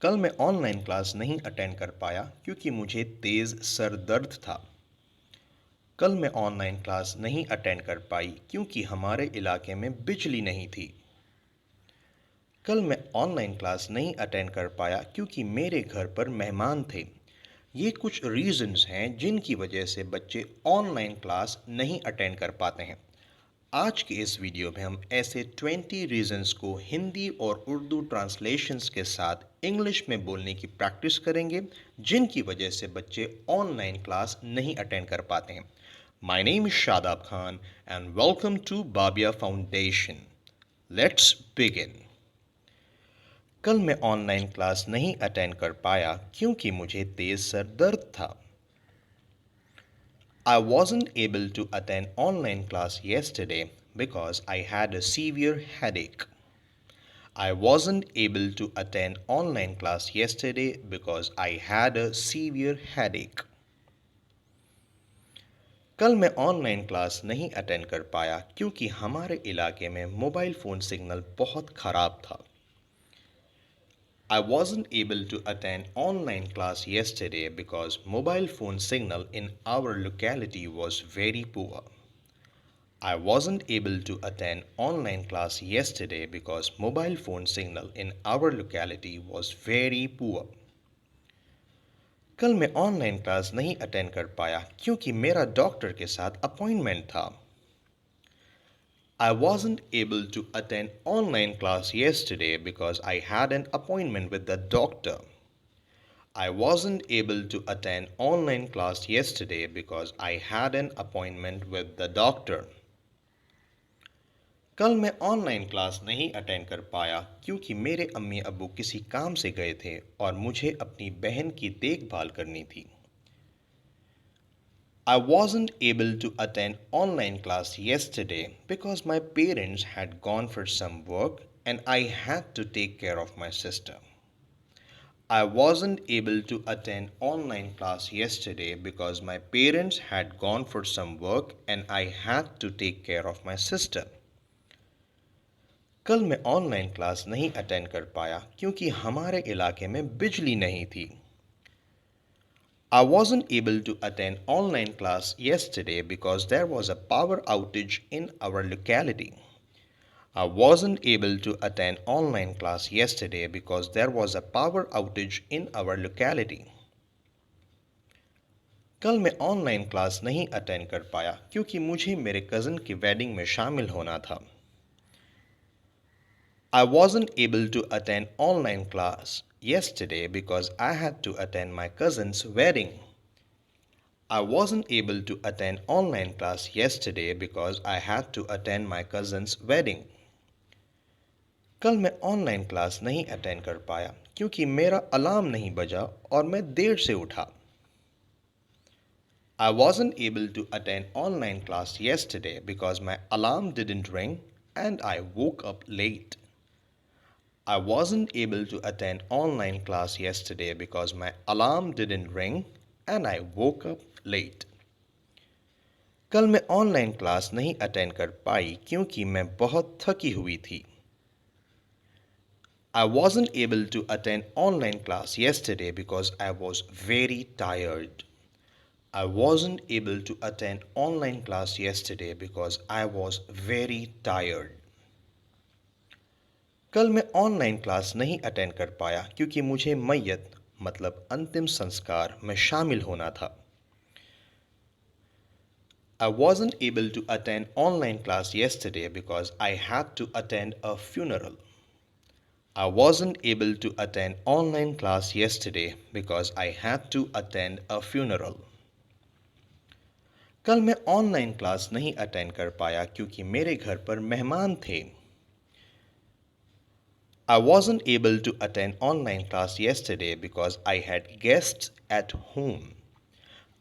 कल मैं online class नहीं अटेंड कर पाया क्योंकि मुझे तेज़ सर दर्द था। कल मैं ऑनलाइन क्लास नहीं अटेंड कर पाई क्योंकि हमारे इलाके में बिजली नहीं थी। कल मैं ऑनलाइन क्लास नहीं अटेंड कर पाया क्योंकि मेरे घर पर मेहमान थे। ये कुछ रीजंस हैं जिनकी वजह से बच्चे ऑनलाइन क्लास नहीं अटेंड कर पाते हैं। आज के इस वीडियो में हम ऐसे 20 रीजंस को हिंदी और उर्दू ट्रांसलेशंस के साथ इंग्लिश में बोलने की प्रैक्टिस करेंगे जिनकी वजह से बच्चे ऑनलाइन क्लास नहीं अटेंड कर पाते हैं। My name is Shadab Khan and welcome to Babiya foundation. Let's begin. कल मैं ऑनलाइन क्लास नहीं अटेंड कर पाया क्योंकि मुझे तेज़ सर दर्द था। I wasn't able to attend online class yesterday because I had a severe headache. I wasn't able to attend online class yesterday because I had a severe headache. कल मैं ऑनलाइन क्लास नहीं attend कर पाया क्योंकि हमारे इलाके में mobile phone signal बहुत ख़राब था। I wasn't able to attend online class yesterday because mobile phone signal in our locality was very poor. I wasn't able to attend online class yesterday because mobile phone signal in our locality was very poor. कल मैं online class नहीं attend कर पाया क्योंकि मेरा doctor के साथ appointment था। I wasn't able to attend online class yesterday because I had an appointment with the doctor. I wasn't able to attend online class yesterday because I had an appointment with the doctor. कल मैं online class नहीं attend कर पाया क्योंकि मेरे अम्मी अब्बू किसी काम से गए थे और मुझे अपनी बहन की देखभाल करनी थी। I wasn't able to attend online class yesterday because my parents had gone for some work and I had to take care of my sister. I wasn't able to attend online class yesterday because my parents had gone for some work and I had to take care of my sister. कल मैं online class नहीं attend कर पाया क्योंकि हमारे इलाके में बिजली नहीं थी। I wasn't able to attend online class yesterday because there was a power outage in our locality. I wasn't able to attend online class yesterday because there was a power outage in our locality. कल मैं online class नहीं attend कर पाया क्योंकि मुझे मेरे cousin की wedding में शामिल होना था। I wasn't able to attend online class yesterday because I had to attend my cousin's wedding. I wasn't able to attend online class yesterday because I had to attend my cousin's wedding. कल मैं online class नहीं attend कर पाया क्योंकि मेरा alarm नहीं बजा और मैं देर से उठा। I wasn't able to attend online class yesterday because my alarm didn't ring and I woke up late. I wasn't able to attend online class yesterday because my alarm didn't ring and I woke up late. कल मैं online class नहीं attend कर पाई क्योंकि मैं बहुत थकी हुई थी। I wasn't able to attend online class yesterday because I was very tired. I wasn't able to attend online class yesterday because I was very tired. कल मैं ऑनलाइन क्लास नहीं अटेंड कर पाया क्योंकि मुझे मैयत मतलब अंतिम संस्कार में शामिल होना था। I wasn't able to attend online class yesterday because I had to attend a funeral. I wasn't able to attend online class yesterday because I had to attend a funeral. कल मैं ऑनलाइन क्लास नहीं attend कर पाया क्योंकि मेरे घर पर मेहमान थे। I wasn't able to attend online class yesterday because I had guests at home.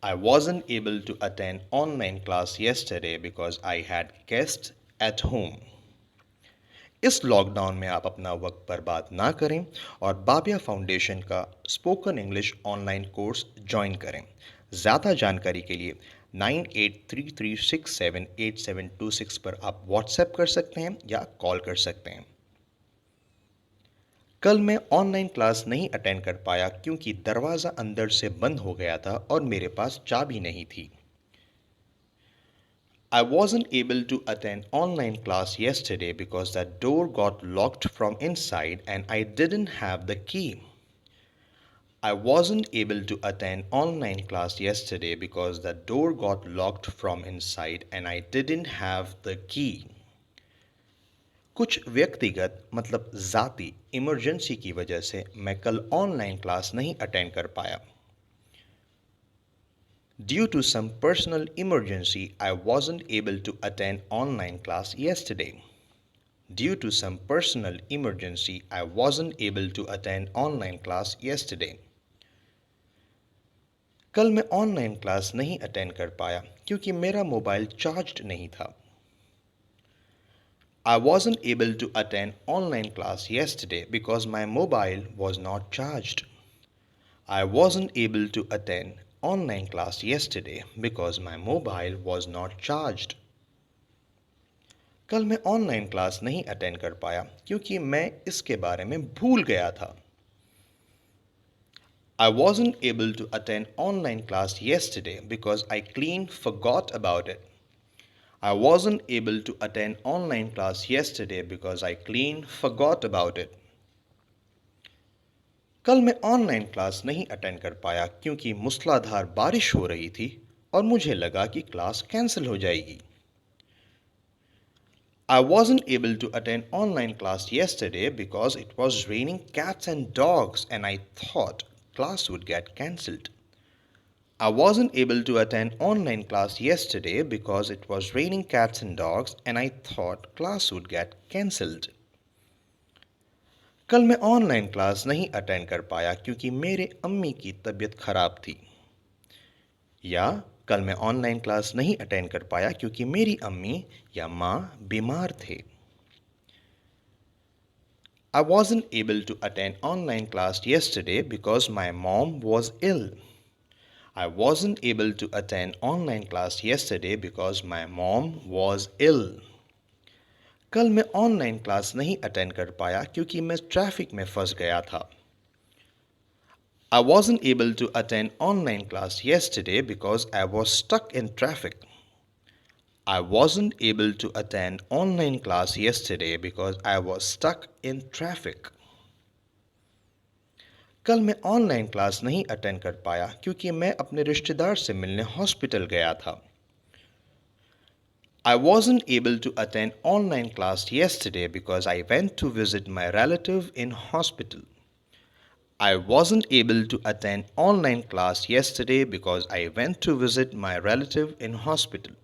I wasn't able to attend online class yesterday because I had guests at home. इस लॉकडाउन में आप अपना वक्त बर्बाद ना करें और बाबिया फाउंडेशन का spoken English online course join करें। ज़्यादा जानकारी के लिए 9833678726 पर आप व्हाट्सएप कर सकते हैं या कॉल कर सकते हैं। कल मैं ऑनलाइन क्लास नहीं अटेंड कर पाया क्योंकि दरवाज़ा अंदर से बंद हो गया था और मेरे पास चाबी नहीं थी। I wasn't able to attend online class yesterday because the door got locked from inside and I didn't have the key. I wasn't able to attend online class yesterday because the door got locked from inside and I didn't have the key. कुछ व्यक्तिगत मतलब ज़ाती emergency की वजह से मैं कल online class नहीं अटेंड कर पाया। Due to some personal emergency, I wasn't able to attend online class yesterday. Due to some personal emergency, I wasn't able to attend online class yesterday. कल मैं ऑनलाइन क्लास नहीं attend कर पाया क्योंकि मेरा मोबाइल चार्ज्ड नहीं था। I wasn't able to attend online class yesterday because my mobile was not charged. I wasn't able to attend online class yesterday because my mobile was not charged. कल मैं online class नहीं attend कर पाया क्योंकि मैं इसके बारे में भूल गया था। I wasn't able to attend online class yesterday because I clean forgot about it. I wasn't able to attend online class yesterday because I clean forgot about it. कल मैं ऑनलाइन क्लास नहीं अटेंड कर पाया क्योंकि मूसलाधार बारिश हो रही थी और मुझे लगा कि क्लास कैंसिल हो जाएगी। I wasn't able to attend online class yesterday because it was raining cats and dogs and I thought class would get cancelled. I wasn't able to attend online class yesterday because it was raining cats and dogs and I thought class would get cancelled. कल मैं online class नहीं attend कर पाया क्योंकि मेरे अम्मी की तबीयत खराब थी। या कल मैं ऑनलाइन क्लास नहीं अटेंड कर पाया क्योंकि मेरी अम्मी या माँ बीमार थे। I wasn't able to attend online class yesterday because my mom was ill. I wasn't able to attend online class yesterday because my mom was ill. कल मैं ऑनलाइन क्लास नहीं अटेंड कर पाया क्योंकि मैं ट्रैफिक में फंस गया था। I wasn't able to attend online class yesterday because I was stuck in traffic. I wasn't able to attend online class yesterday because I was stuck in traffic. कल मैं ऑनलाइन क्लास नहीं attend कर पाया क्योंकि मैं अपने रिश्तेदार से मिलने हॉस्पिटल गया था। I wasn't able to attend online class yesterday because I went to visit my relative in hospital. I wasn't able to attend online class yesterday because I went to visit my relative in hospital.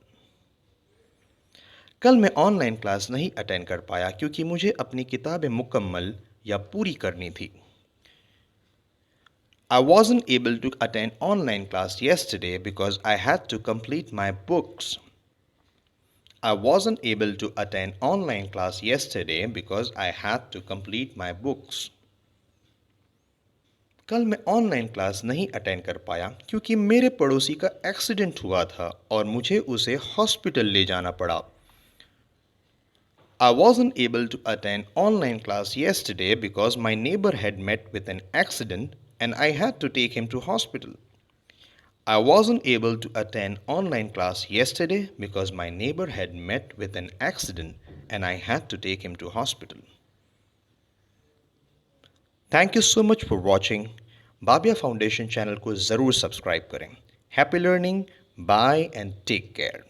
कल मैं online class नहीं attend कर पाया क्योंकि मुझे अपनी किताबें मुकम्मल या पूरी करनी थी। I wasn't able to attend online class yesterday because I had to complete my books. I wasn't able to attend online class yesterday because I had to complete my books. कल मैं ऑनलाइन क्लास नहीं attend कर पाया क्योंकि मेरे पड़ोसी का accident हुआ था और मुझे उसे हॉस्पिटल ले जाना पड़ा। I wasn't able to attend online class yesterday because my neighbor had met with an accident and I had to take him to hospital. I wasn't able to attend online class yesterday because my neighbor had met with an accident and I had to take him to hospital. Thank you so much for watching. Babiya foundation channel को ज़रूर subscribe करें। Happy learning. Bye and take care.